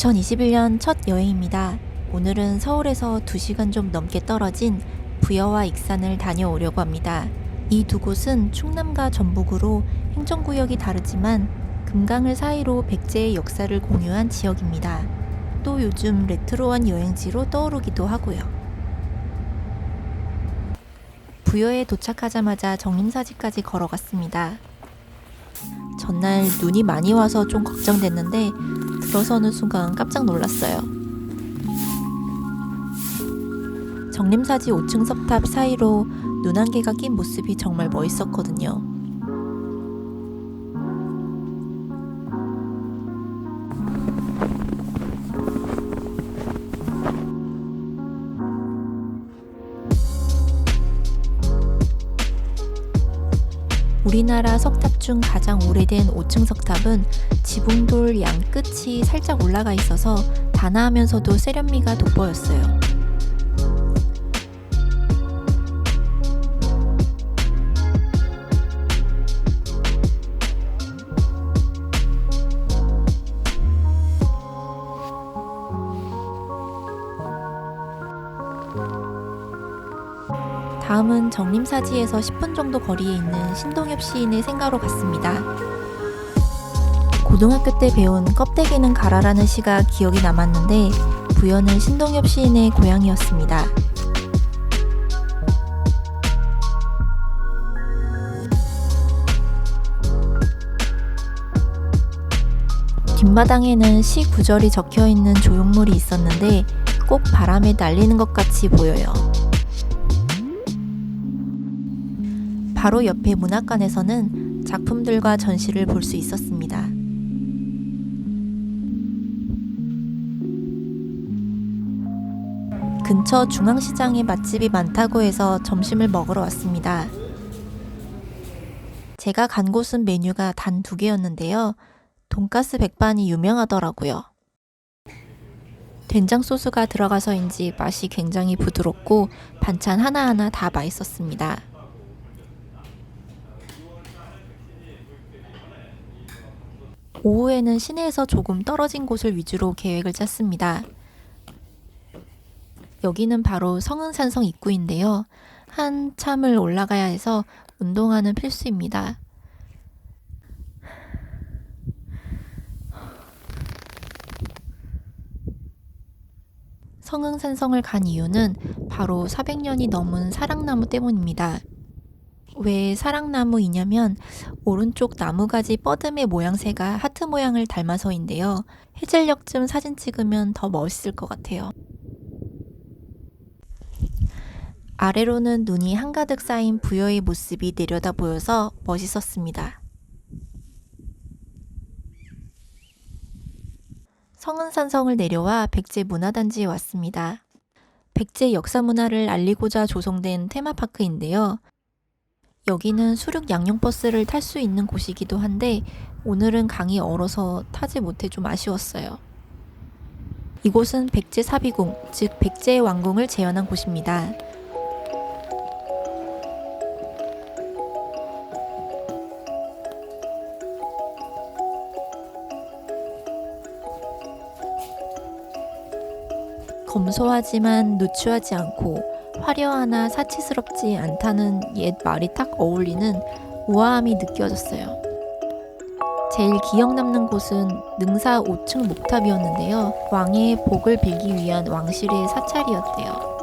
2021년 첫 여행입니다. 오늘은 서울에서 2시간 좀 넘게 떨어진 부여와 익산을 다녀오려고 합니다. 이 두 곳은 충남과 전북으로 행정구역이 다르지만 금강을 사이로 백제의 역사를 공유한 지역입니다. 또 요즘 레트로한 여행지로 떠오르기도 하고요. 부여에 도착하자마자 정림사지까지 걸어갔습니다. 전날 눈이 많이 와서 좀 걱정됐는데 들어서는 순간 깜짝 놀랐어요. 정림사지 5층 석탑 사이로 눈 한 개가 낀 모습이 정말 멋있었거든요. 우리나라 석탑 중 가장 오래된 5층 석탑은 지붕돌 양 끝이 살짝 올라가 있어서 단아하면서도 세련미가 돋보였어요. 다음은 정림사지에서 10분 정도 거리에 있는 신동엽 시인의 생가로 갔습니다. 고등학교 때 배운 껍데기는 가라라는 시가 기억이 남았는데 부여는 신동엽 시인의 고향이었습니다. 뒷마당에는 시 구절이 적혀있는 조형물이 있었는데 꼭 바람에 날리는 것 같이 보여요. 바로 옆에 문학관에서는 작품들과 전시를 볼 수 있었습니다. 근처 중앙시장에 맛집이 많다고 해서 점심을 먹으러 왔습니다. 제가 간 곳은 메뉴가 단 2개였는데요. 돈가스 백반이 유명하더라고요. 된장 소스가 들어가서인지 맛이 굉장히 부드럽고 반찬 하나하나 다 맛있었습니다. 오후에는 시내에서 조금 떨어진 곳을 위주로 계획을 짰습니다. 여기는 바로 성흥산성 입구인데요. 한참을 올라가야 해서 운동화는 필수입니다. 성흥산성을 간 이유는 바로 400년이 넘은 사랑나무 때문입니다. 왜 사랑나무이냐면 오른쪽 나무가지 뻗음의 모양새가 하트 모양을 닮아서인데요. 해질녘쯤 사진 찍으면 더 멋있을 것 같아요. 아래로는 눈이 한가득 쌓인 부여의 모습이 내려다 보여서 멋있었습니다. 성흥산성을 내려와 백제 문화단지에 왔습니다. 백제 역사 문화를 알리고자 조성된 테마파크인데요. 여기는 수륙 양용버스를 탈 수 있는 곳이기도 한데 오늘은 강이 얼어서 타지 못해 좀 아쉬웠어요. 이곳은 백제 사비궁, 즉 백제의 왕궁을 재현한 곳입니다. 검소하지만 누추하지 않고 화려하나 사치스럽지 않다는 옛 말이 딱 어울리는 우아함이 느껴졌어요. 제일 기억 남는 곳은 능사 5층 목탑이었는데요. 왕의 복을 빌기 위한 왕실의 사찰이었대요.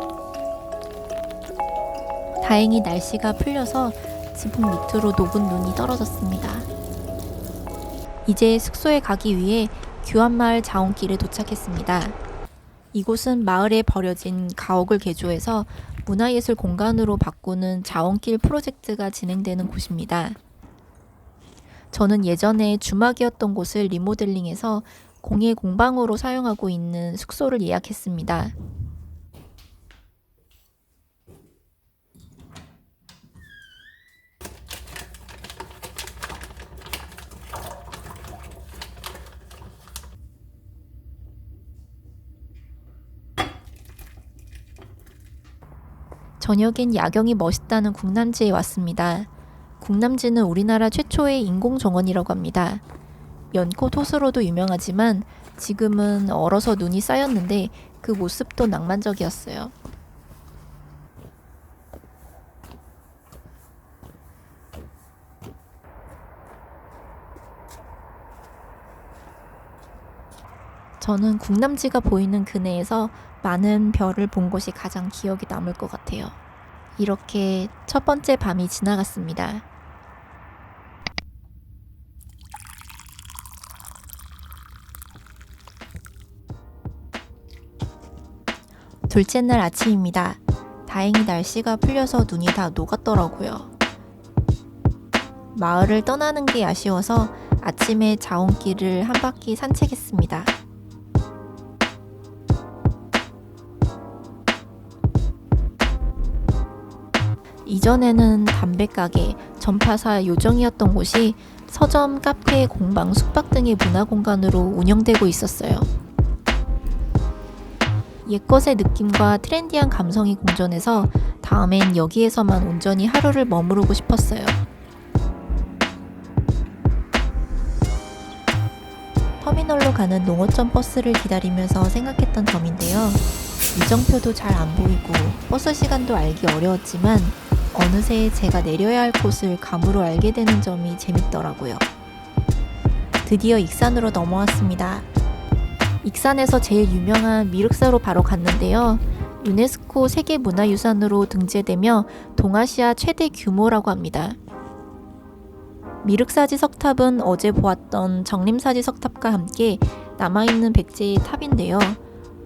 다행히 날씨가 풀려서 지붕 밑으로 녹은 눈이 떨어졌습니다. 이제 숙소에 가기 위해 규안마을 자원길에 도착했습니다. 이곳은 마을에 버려진 가옥을 개조해서 문화예술 공간으로 바꾸는 자원길 프로젝트가 진행되는 곳입니다. 저는 예전에 주막이었던 곳을 리모델링해서 공예 공방으로 사용하고 있는 숙소를 예약했습니다. 저녁엔 야경이 멋있다는 궁남지에 왔습니다. 궁남지는 우리나라 최초의 인공정원이라고 합니다. 연꽃 호수로도 유명하지만 지금은 얼어서 눈이 쌓였는데 그 모습도 낭만적이었어요. 저는 궁남지가 보이는 그네에서 많은 별을 본 것이 가장 기억에 남을 것 같아요. 이렇게 첫 번째 밤이 지나갔습니다. 둘째 날 아침입니다. 다행히 날씨가 풀려서 눈이 다 녹았더라고요. 마을을 떠나는 게 아쉬워서 아침에 자원길을 한 바퀴 산책했습니다. 이전에는 담배가게, 전파사 요정이었던 곳이 서점, 카페, 공방, 숙박 등의 문화공간으로 운영되고 있었어요. 옛것의 느낌과 트렌디한 감성이 공존해서 다음엔 여기에서만 온전히 하루를 머무르고 싶었어요. 터미널로 가는 농어촌 버스를 기다리면서 생각했던 점인데요. 일정표도 잘 안 보이고 버스 시간도 알기 어려웠지만 어느새 제가 내려야 할 곳을 감으로 알게 되는 점이 재밌더라고요. 드디어 익산으로 넘어왔습니다. 익산에서 제일 유명한 미륵사로 바로 갔는데요. 유네스코 세계문화유산으로 등재되며 동아시아 최대 규모라고 합니다. 미륵사지 석탑은 어제 보았던 정림사지 석탑과 함께 남아있는 백제의 탑인데요.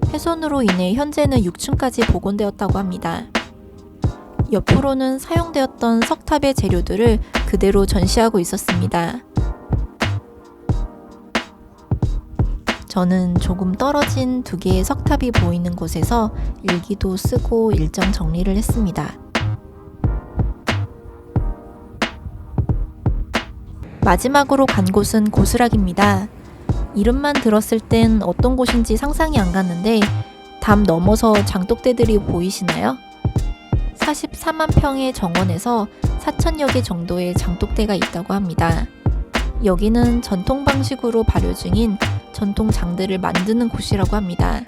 훼손으로 인해 현재는 6층까지 복원되었다고 합니다. 옆으로는 사용되었던 석탑의 재료들을 그대로 전시하고 있었습니다. 저는 조금 떨어진 두 개의 석탑이 보이는 곳에서 일기도 쓰고 일정 정리를 했습니다. 마지막으로 간 곳은 고스락입니다. 이름만 들었을 땐 어떤 곳인지 상상이 안 갔는데 담 넘어서 장독대들이 보이시나요? 44만 평의 정원에서 4,000여 개 정도의 장독대가 있다고 합니다. 여기는 전통 방식으로 발효 중인 전통 장들을 만드는 곳이라고 합니다.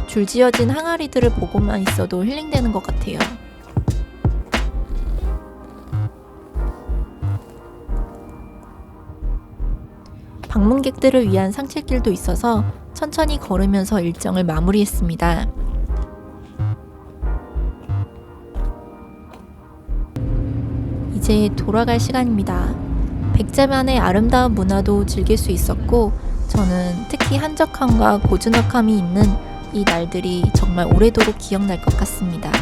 줄지어진 항아리들을 보고만 있어도 힐링되는 것 같아요. 방문객들을 위한 상책길도 있어서 천천히 걸으면서 일정을 마무리했습니다. 이제 돌아갈 시간입니다. 백제만의 아름다운 문화도 즐길 수 있었고 저는 특히 한적함과 고즈넉함이 있는 이 날들이 정말 오래도록 기억날 것 같습니다.